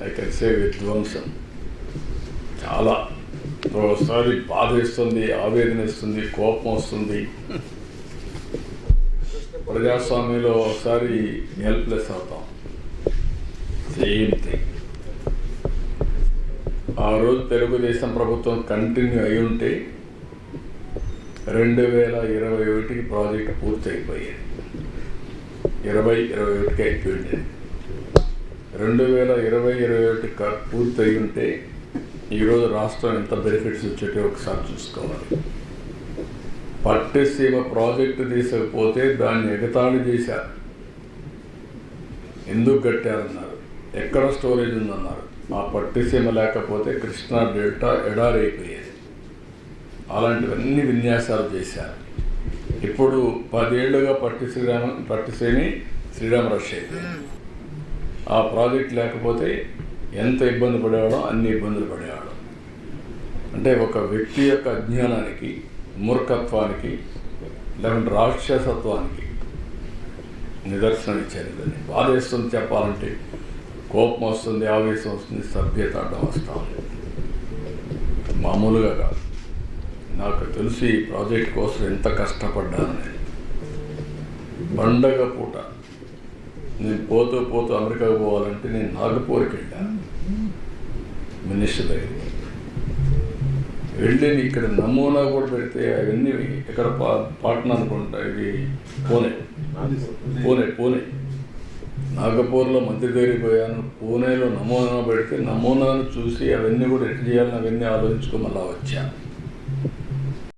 I can say విధ్వంసం. చాలా ఒకసారి బాధ ఇస్తుంది, ఆవేదన ఇస్తుంది, కోపం వస్తుంది. ప్రజాస్వామ్యంలో ఒకసారి హెల్ప్లెస్ అవుతాం. Same thing. ఆ రోజు తెలుగుదేశం ప్రభుత్వం కంటిన్యూ అయి ఉంటే 2021కి ప్రాజెక్ట్ పూర్తి అయిపోయేది. 2021కి అయిపోయింది. 2020-21 పూర్తి అయి ఉంటే ఈరోజు రాష్ట్రం ఎంత బెనిఫిట్స్ వచ్చేటో ఒకసారి చూసుకోవాలి. పట్టిసీమ ప్రాజెక్టు తీసుకపోతే దాన్ని ఎగతాళి చేశారు. ఎందుకు కట్టారన్నారు, ఎక్కడ స్టోరేజ్ ఉందన్నారు. ఆ పట్టిసీమ లేకపోతే కృష్ణా డెల్టా ఎడారి అయిపోయేది. అలాంటివన్నీ విన్యాసాలు చేశారు. ఇప్పుడు 10 ఏళ్లుగా పట్టిసీమి శ్రీరామ రష్ అయిపోయింది. ఆ ప్రాజెక్ట్ లేకపోతే ఎంత ఇబ్బంది పడేవాడో అన్ని ఇబ్బందులు పడేవాడు. అంటే ఒక వ్యక్తి యొక్క అజ్ఞానానికి, మూర్ఖత్వానికి, లేకుంటే రాక్షసత్వానికి నిదర్శనం ఇచ్చేది. బాధేస్తుంది చెప్పాలంటే, కోపం వస్తుంది, ఆవేశం వస్తుంది, సభ్యత అడ్డం వస్తుంది. మామూలుగా కాదు. నాకు తెలిసి ఈ ప్రాజెక్ట్ కోసం ఎంత కష్టపడ్డానని. పండగ పూట నేను పోతూ అమెరికాకు పోవాలంటే నేను నాగపూర్కి వెళ్ళాను. మినిస్టర్ దగ్గరికి వెళ్ళి ఇక్కడ నమూనా కూడా పెడితే అవన్నీ ఇక్కడ పాట్నా అనుకుంటా, ఇది పూణే నాగపూర్లో మంత్రి దగ్గరికి పోయాను. పూణేలో నమూనా పెడితే నమూనాను చూసి అవన్నీ కూడా ఎట్లా చేయాలని అవన్నీ ఆలోచించుకొని మళ్ళా వచ్చాను.